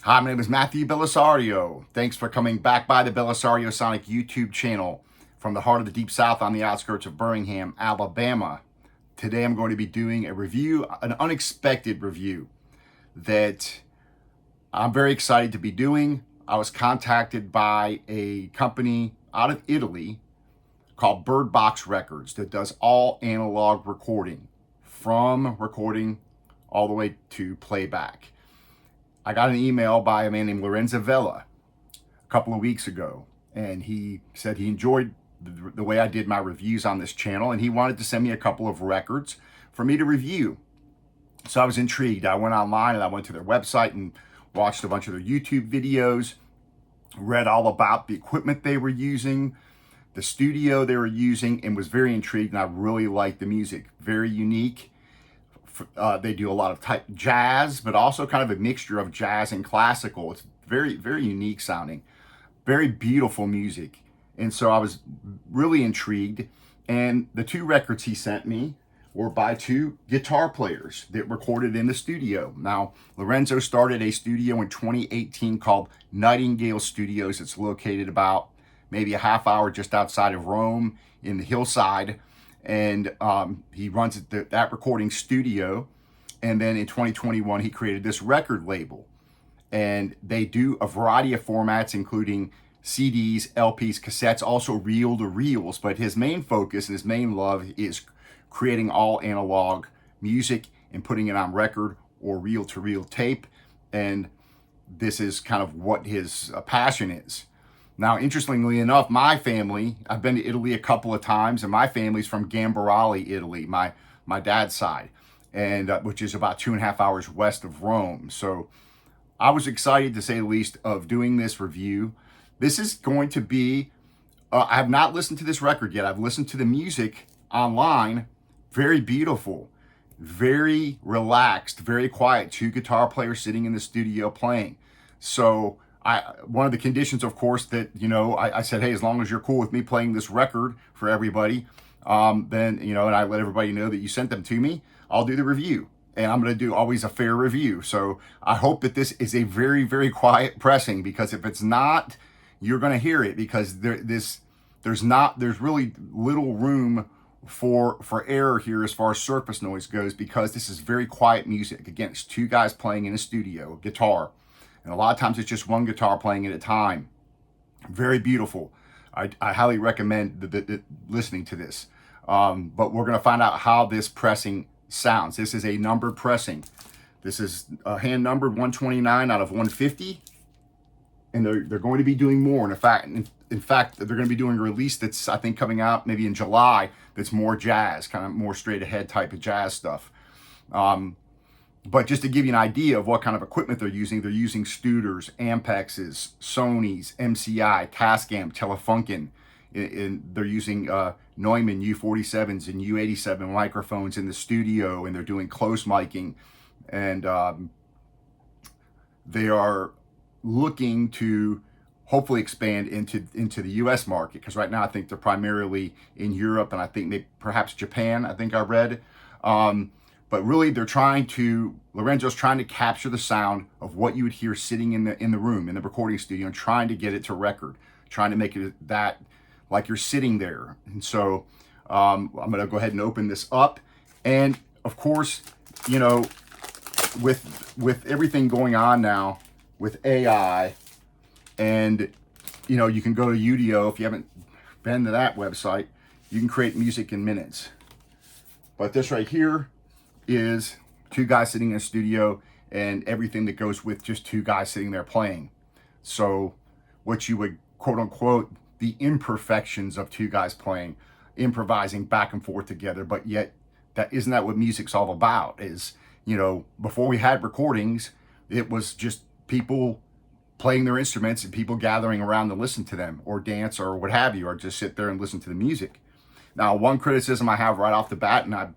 Hi, my name is Matthew Bellisario. Thanks for coming back by the BellisarioSonic YouTube channel from the heart of the Deep South on the outskirts of Birmingham, Alabama. Today I'm going to be doing a review, an unexpected review that I'm very excited to be doing. I was contacted by a company out of Italy called Birdbox Records that does all analog recording, from recording all the way to playback. I got an email by a man named Lorenzo Vella a couple of weeks ago, and he said he enjoyed the way I did my reviews on this channel, and he wanted to send me a couple of records for me to review. So I was intrigued. I went online and I went to their website and watched a bunch of their YouTube videos, read all about the equipment they were using, the studio they were using, and was very intrigued, and I really liked the music. Very unique. They do a lot of type jazz, but also kind of a mixture of jazz and classical. It's very, very unique sounding, very beautiful music. And so I was really intrigued. And the two records he sent me were by two guitar players that recorded in the studio. Now, Lorenzo started a studio in 2018 called Nightingale Studios. It's located about maybe a half hour just outside of Rome in the hillside. And he runs that recording studio. And then in 2021, he created this record label. And they do a variety of formats, including CDs, LPs, cassettes, also reel-to-reels. But his main focus and his main love is creating all analog music and putting it on record or reel-to-reel tape. And this is kind of what his passion is. Now, interestingly enough, my family, I've been to Italy a couple of times, and my family's from Gambaroli, Italy, my dad's side, and which is about 2.5 hours west of Rome. So I was excited, to say the least, of doing this review. This is going to be, I have not listened to this record yet. I've listened to the music online. Very beautiful, very relaxed, very quiet. Two guitar players sitting in the studio playing. So one of the conditions, of course, that, I said, hey, as long as you're cool with me playing this record for everybody, then, and I let everybody know that you sent them to me, I'll do the review. And I'm going to do always a fair review. So I hope that this is a very, very quiet pressing, because if it's not, you're going to hear it, because there's really little room for error here as far as surface noise goes, because this is very quiet music. Again, it's two guys playing in a studio, guitar. And a lot of times it's just one guitar playing at a time. Very beautiful. I highly recommend listening to this. But we're going to find out how this pressing sounds. This is a numbered pressing. This is hand numbered 129 out of 150. And they're going to be doing more. And in fact, they're going to be doing a release that's, I think, coming out maybe in July, that's more jazz, kind of more straight ahead type of jazz stuff. But just to give you an idea of what kind of equipment they're using Studers, Ampexes, Sonys, MCI, Tascam, Telefunken. They're using Neumann U47s and U87 microphones in the studio, and they're doing close miking. And they are looking to hopefully expand into the U.S. market, because right now I think they're primarily in Europe, and I think maybe perhaps Japan, I think I read. But really, Lorenzo's trying to capture the sound of what you would hear sitting in the room, in the recording studio, and trying to get it to record, trying to make it that like you're sitting there. And so I'm going to go ahead and open this up. And of course, with everything going on now with AI, and you can go to Udio. If you haven't been to that website, you can create music in minutes. But this right here is two guys sitting in a studio, and everything that goes with just two guys sitting there playing. So what you would quote unquote the imperfections of two guys playing, improvising back and forth together, but yet isn't that what music's all about? Is, before we had recordings, it was just people playing their instruments and people gathering around to listen to them, or dance, or what have you, or just sit there and listen to the music. Now, one criticism I have right off the bat, and I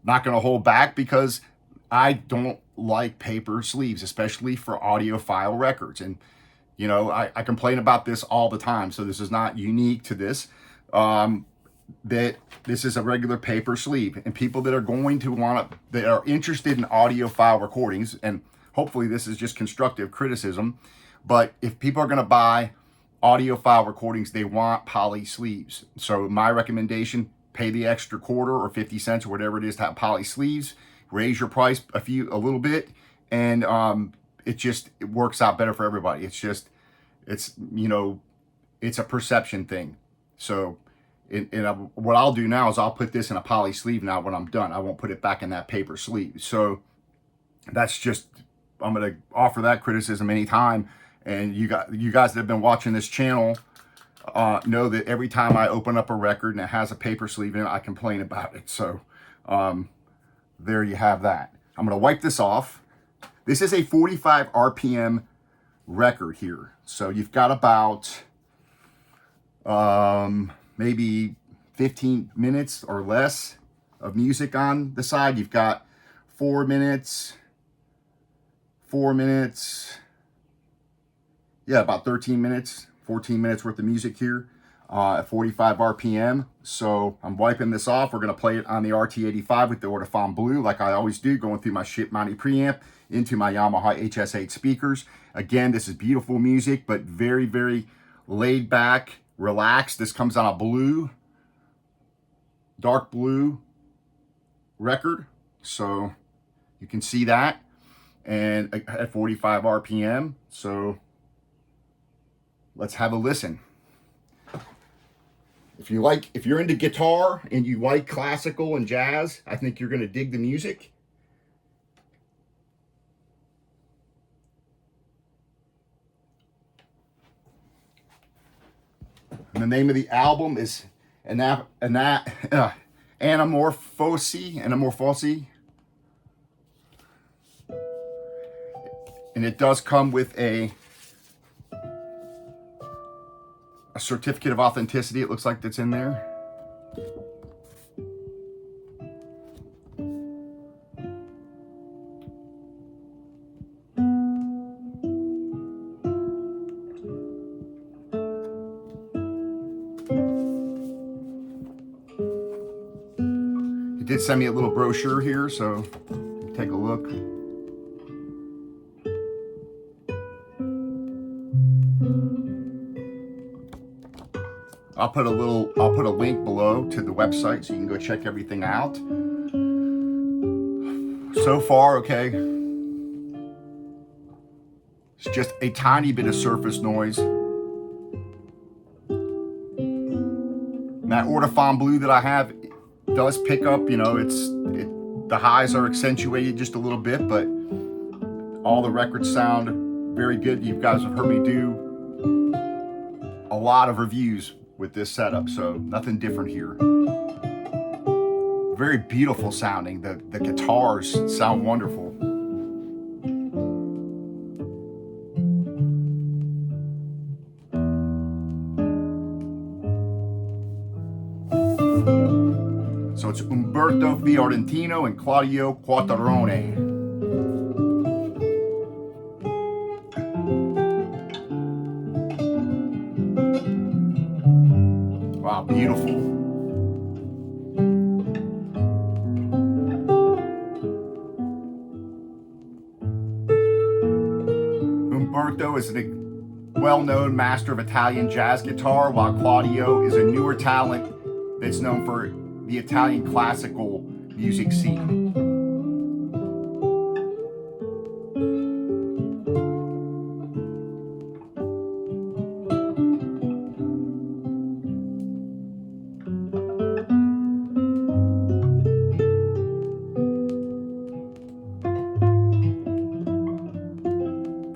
not going to hold back, because I don't like paper sleeves, especially for audiophile records. And, I complain about this all the time, so this is not unique to this, that this is a regular paper sleeve. And people that are that are interested in audiophile recordings, and hopefully this is just constructive criticism. But if people are going to buy audiophile recordings, they want poly sleeves. So my recommendation, pay the extra quarter or 50 cents or whatever it is to have poly sleeves, raise your price a little bit, and it works out better for everybody. It's a perception thing. So what I'll do now is I'll put this in a poly sleeve now when I'm done. I won't put it back in that paper sleeve. So that's just, I'm going to offer that criticism anytime. And you guys that have been watching this channel know that every time I open up a record and it has a paper sleeve in it, I complain about it. So there you have that. I'm going to wipe this off. This is a 45 RPM record here. So you've got about maybe 15 minutes or less of music on the side. You've got 4 minutes, yeah, about 13 minutes, 14 minutes worth of music here at 45 RPM. So I'm wiping this off. We're going to play it on the RT85 with the audiophile blue, like I always do, going through my ship Monty preamp into my Yamaha HS8 speakers. Again, this is beautiful music, but very, very laid back, relaxed. This comes on a blue, dark blue record. So you can see that. And at 45 RPM. So let's have a listen. If you're into guitar and you like classical and jazz, I think you're going to dig the music. And the name of the album is Anamorfosi. And it does come with a certificate of authenticity, it looks like, that's in there. He did send me a little brochure here, so take a look. I'll put a link below to the website so you can go check everything out. So far, okay, it's just a tiny bit of surface noise. And that audiophile blue that I have does pick up, the highs are accentuated just a little bit, but all the records sound very good. You guys have heard me do a lot of reviews with this setup, so nothing different here. Very beautiful sounding. The guitars sound wonderful. So it's Umberto Fiorentino and Claudio Quartarone. Wow, beautiful. Umberto is a well-known master of Italian jazz guitar, while Claudio is a newer talent that's known for the Italian classical music scene.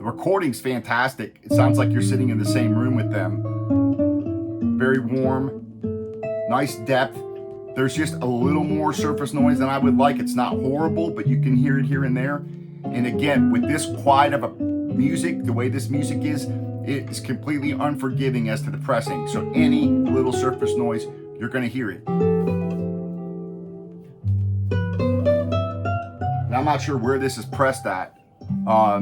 Recording's fantastic. It sounds like you're sitting in the same room with them. Very warm, nice depth. There's just a little more surface noise than I would like. It's not horrible, but you can hear it here and there. And again, with this quiet of a music, the way this music is, it is completely unforgiving as to the pressing. So any little surface noise, you're going to hear it. And I'm not sure where this is pressed at. I'll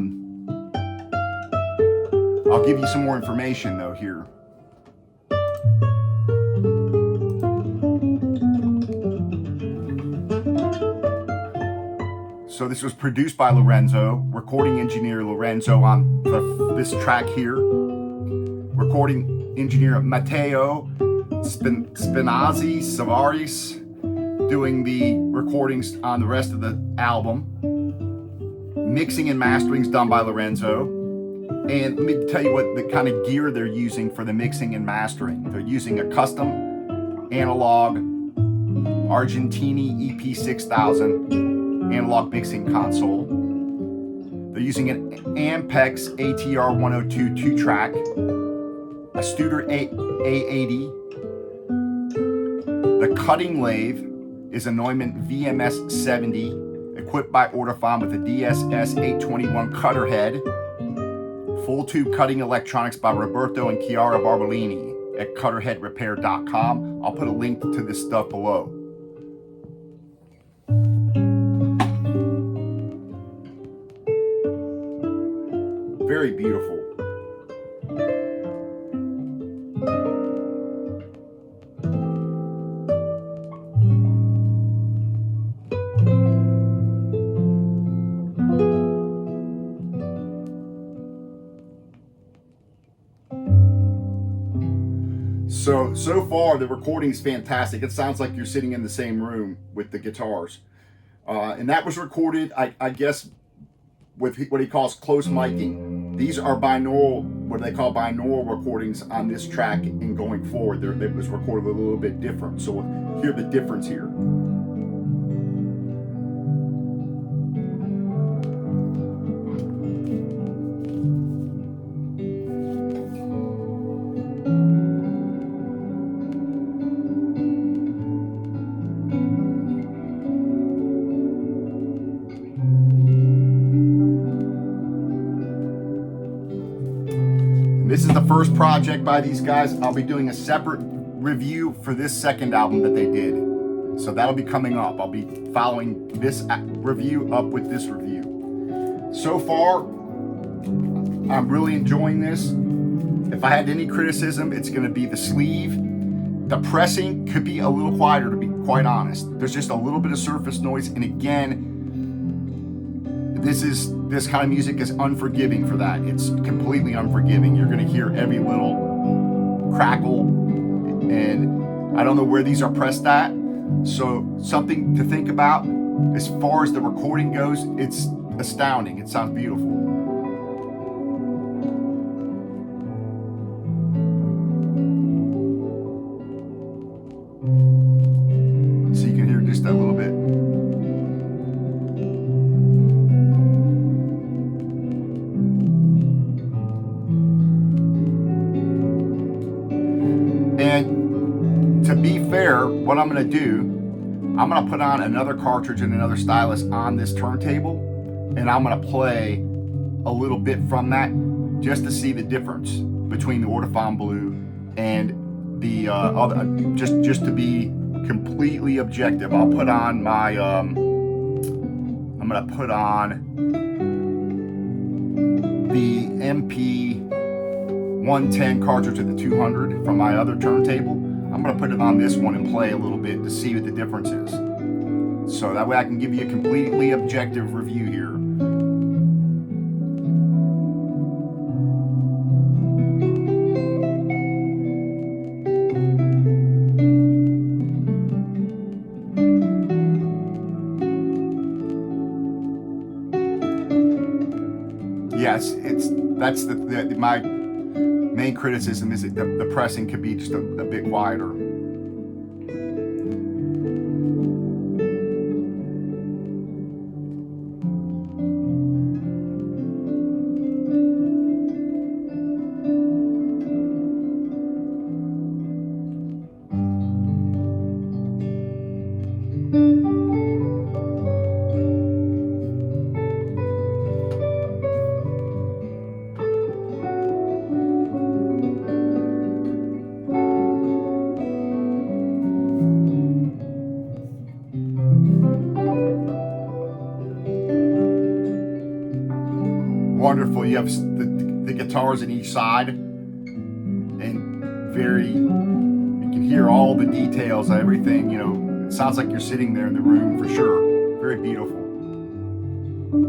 give you some more information though here. So this was produced by Lorenzo, recording engineer Lorenzo on this track here, recording engineer Matteo Spinazzi Savaris, doing the recordings on the rest of the album. Mixing and mastering's done by Lorenzo. And let me tell you what the kind of gear they're using for the mixing and mastering. They're using a custom analog Argentini EP6000 analog mixing console. They're using an Ampex ATR 102 2-track, a Studer A80. The cutting lathe is a Neumann VMS 70, equipped by Audiophile with a DSS 821 cutter head. Full tube cutting electronics by Roberto and Chiara Barbolini at cutterheadrepair.com. I'll put a link to this stuff below. Very beautiful. So far the recording is fantastic. It sounds like you're sitting in the same room with the guitars. And that was recorded, I guess, with what he calls close miking. These are binaural, what they call binaural recordings on this track, and going forward, it was recorded a little bit different. So we'll hear the difference here. This is the first project by these guys. I'll be doing a separate review for this second album that they did. So that'll be coming up. I'll be following this review up with this review. So far, I'm really enjoying this. If I had any criticism, it's going to be the sleeve. The pressing could be a little quieter, to be quite honest. There's just a little bit of surface noise. And again, this kind of music is unforgiving for that. It's completely unforgiving. You're going to hear every little crackle, and I don't know where these are pressed at. So something to think about as far as the recording goes. It's astounding. It sounds beautiful. So you can hear just a little bit. And to be fair, what I'm going to do, I'm going to put on another cartridge and another stylus on this turntable, and I'm going to play a little bit from that just to see the difference between the Audiophile Blue and the other, just to be completely objective. I'll put on my I'm going to put on the MP 110 cartridge of the 200 from my other turntable. I'm going to put it on this one and play a little bit to see what the difference is. So that way I can give you a completely objective review here. Yes, that's my main criticism is that the pressing could be just a bit quieter. Wonderful. You have the guitars in each side, and you can hear all the details, everything, it sounds like you're sitting there in the room for sure. Very beautiful. And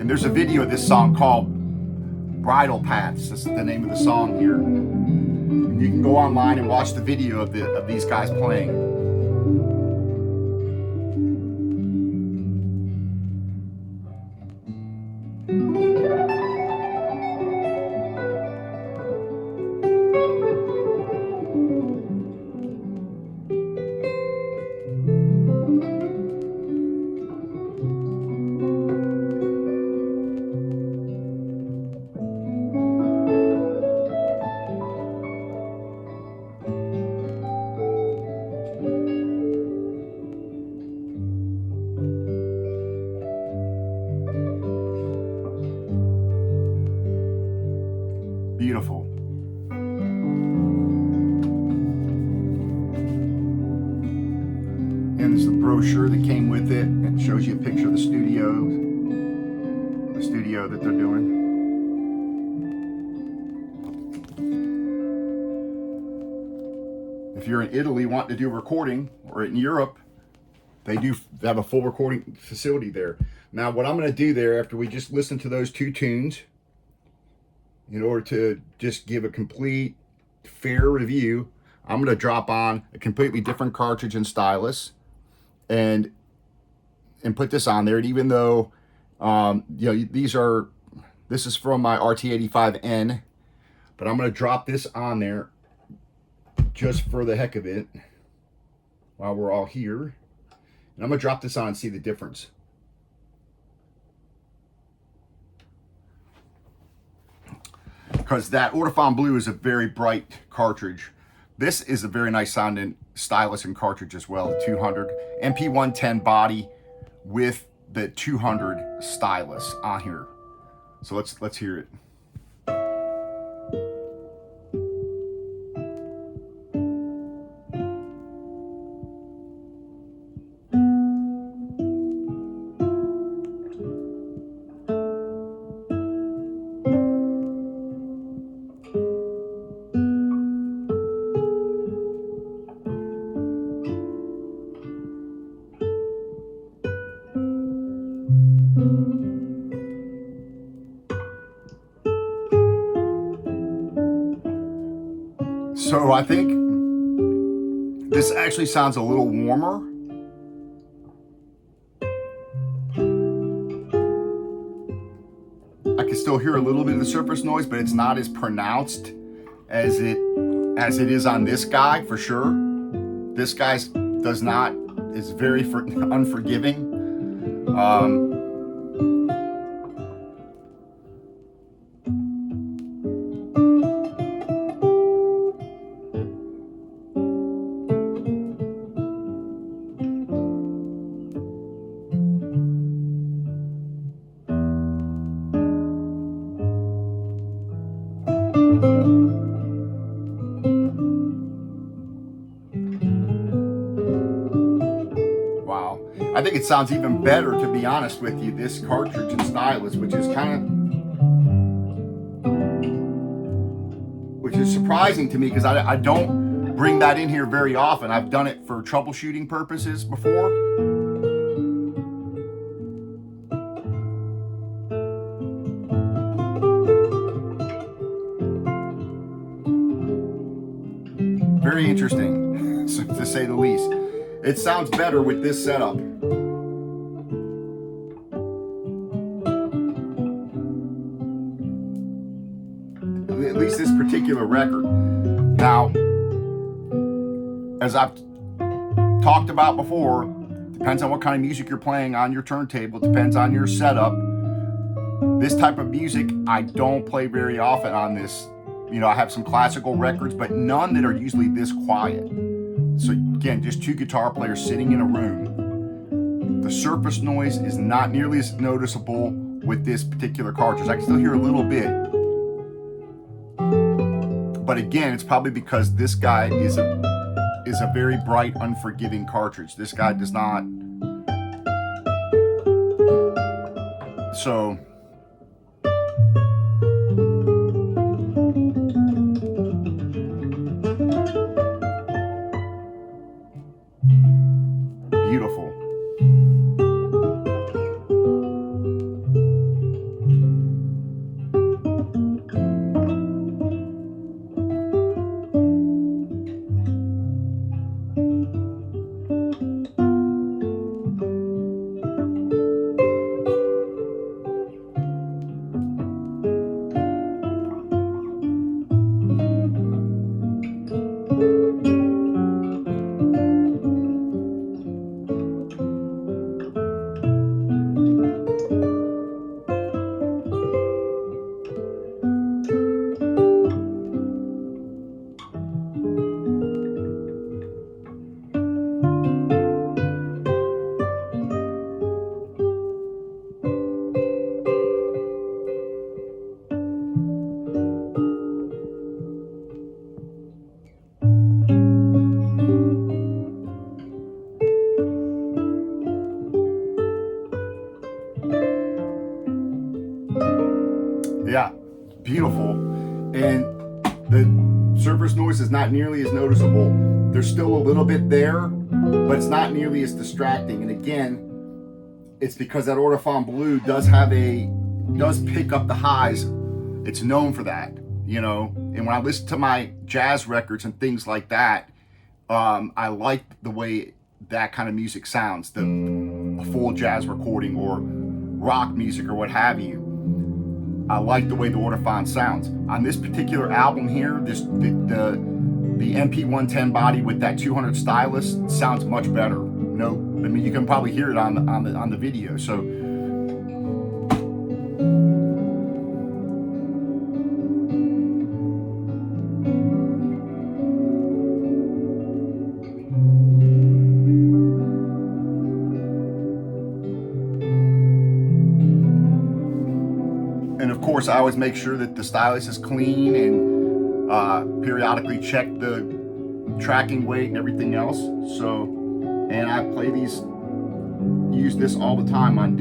there's a video of this song called Bridle Paths. This is the name of the song here. And you can go online and watch the video of these guys playing. Beautiful. And there's the brochure that came with it. It shows you a picture of the studio that they're doing. If you're in Italy wanting to do a recording, or in Europe, they have a full recording facility there. Now, what I'm going to do there after we just listen to those two tunes, in order to just give a complete fair review, I'm going to drop on a completely different cartridge and stylus and put this on there. And even though this is from my RT85N, but I'm going to drop this on there just for the heck of it while we're all here. And I'm going to drop this on and see the difference. Because that audiophile blue is a very bright cartridge. This is a very nice sounding stylus and cartridge as well, the 200 MP110 body with the 200 stylus on here. So let's hear it. So I think this actually sounds a little warmer. I can still hear a little bit of the surface noise, but it's not as pronounced as it is on this guy, for sure. This guy is very unforgiving. Wow. I think it sounds even better, to be honest with you, this cartridge and stylus, which is surprising to me, because I don't bring that in here very often. I've done it for troubleshooting purposes before. Very interesting, to say the least. It sounds better with this setup. At least this particular record. Now, as I've talked about before, depends on what kind of music you're playing on your turntable, depends on your setup. This type of music I don't play very often on this. You know, I have some classical records, but none that are usually this quiet. So again, just two guitar players sitting in a room. The surface noise is not nearly as noticeable with this particular cartridge. I can still hear a little bit. But again, it's probably because this guy is a very bright, unforgiving cartridge. This guy does not. So beautiful. And the surface noise is not nearly as noticeable. There's still a little bit there, but it's not nearly as distracting. And again, it's because that audiophile blue does pick up the highs. It's known for that, you know. And when I listen to my jazz records and things like that, I like the way that kind of music sounds, a full jazz recording or rock music or what have you. I like the way the audiophile sounds. On this particular album here, the MP110 body with that 200 stylus sounds much better. No, I mean, you can probably hear it on the video. So and of course, I always make sure that the stylus is clean and periodically check the tracking weight and everything else. So, and I use this all the time on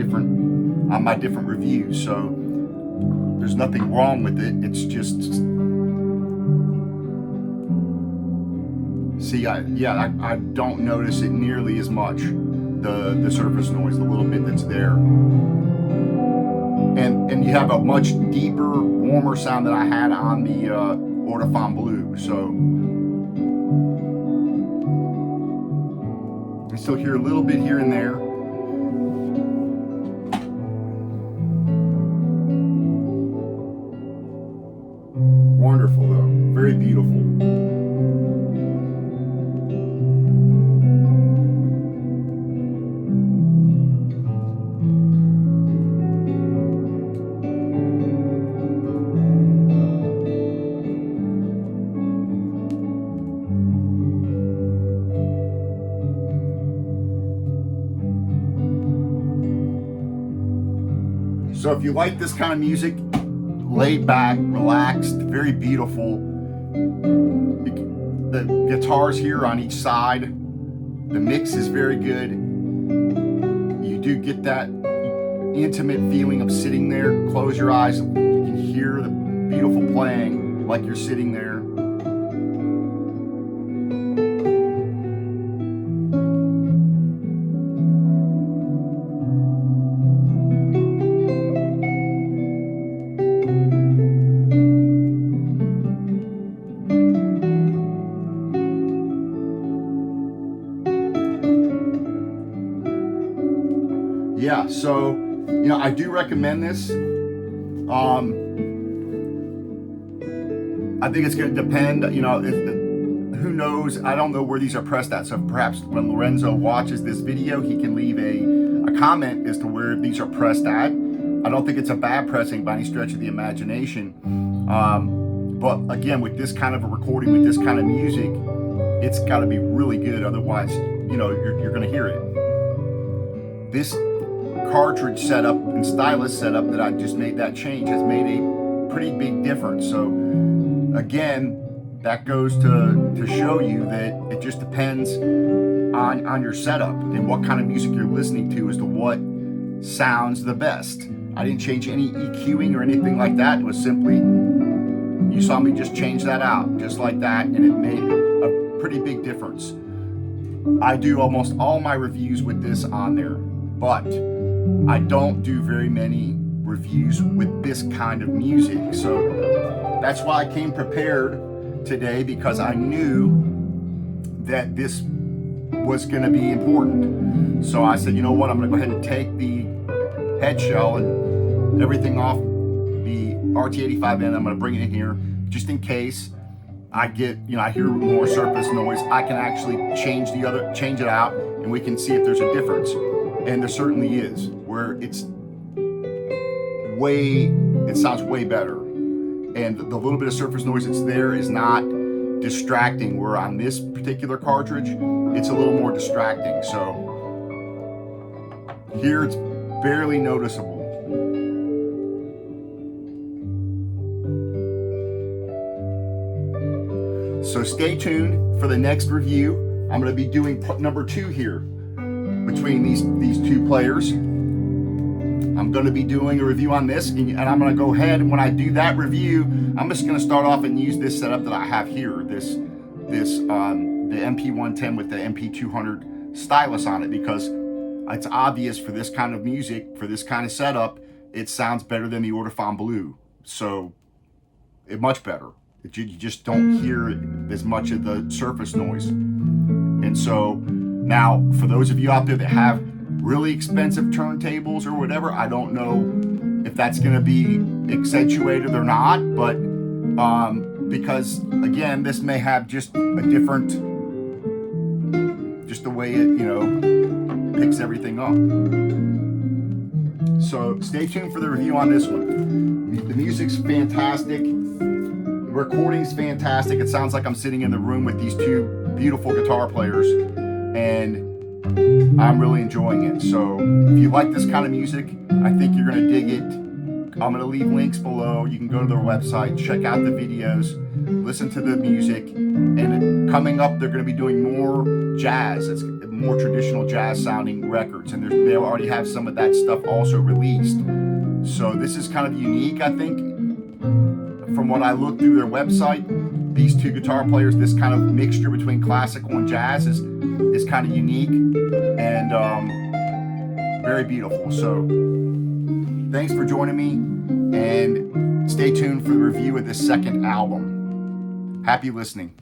my different reviews. So there's nothing wrong with it. It's just, see, I don't notice it nearly as much, the surface noise, the little bit that's there. And you have a much deeper, warmer sound than I had on the audiophile blue. So I still hear a little bit here and there. Wonderful though, very beautiful. So if you like this kind of music, laid back, relaxed, very beautiful. The guitars here on each side, the mix is very good. You do get that intimate feeling of sitting there. Close your eyes, you can hear the beautiful playing like you're sitting there. Yeah, so, you know, I do recommend this. I think it's going to depend, you know, who knows? I don't know where these are pressed at. So perhaps when Lorenzo watches this video, he can leave a comment as to where these are pressed at. I don't think it's a bad pressing by any stretch of the imagination. But again, with this kind of a recording, with this kind of music, it's got to be really good. Otherwise, you know, you're going to hear it. This cartridge setup and stylus setup that I just made that change has made a pretty big difference. So again, that goes to show you that it just depends on your setup and what kind of music you're listening to as to what sounds the best. I didn't change any EQing or anything like that. It was simply, you saw me just change that out just like that, and it made a pretty big difference. I do almost all my reviews with this on there, but I don't do very many reviews with this kind of music. So that's why I came prepared today, because I knew that this was going to be important. So I said, you know what, I'm going to go ahead and take the head shell and everything off the RT85N. I'm going to bring it in here just in case I get, you know, I hear more surface noise. I can actually change it out, and we can see if there's a difference. And there certainly is, where it sounds way better. And the little bit of surface noise that's there is not distracting, where on this particular cartridge, it's a little more distracting. So here it's barely noticeable. So stay tuned for the next review. I'm going to be doing number 2 here between these two players. I'm going to be doing a review on this, and I'm going to go ahead, and when I do that review, I'm just going to start off and use this setup that I have here, the MP110 with the MP200 stylus on it, because it's obvious for this kind of music, for this kind of setup, it sounds better than the audiophile Blue. So, much better. You just don't hear as much of the surface noise. And so, now, for those of you out there that have really expensive turntables or whatever, I don't know if that's going to be accentuated or not, but because, again, this may have just a different, just the way it, picks everything up. So stay tuned for the review on this one. The music's fantastic. The recording's fantastic. It sounds like I'm sitting in the room with these two beautiful guitar players, and I'm really enjoying it. So if you like this kind of music, I think you're going to dig it. I'm going to leave links below. You can go to their website, check out the videos, listen to the music, and coming up, they're going to be doing more jazz. It's more traditional jazz sounding records, and they already have some of that stuff also released. So this is kind of unique, I think. From what I looked through their website, these two guitar players, this kind of mixture between classical and jazz is kind of unique and very beautiful. So thanks for joining me, and stay tuned for the review of this second album. Happy listening.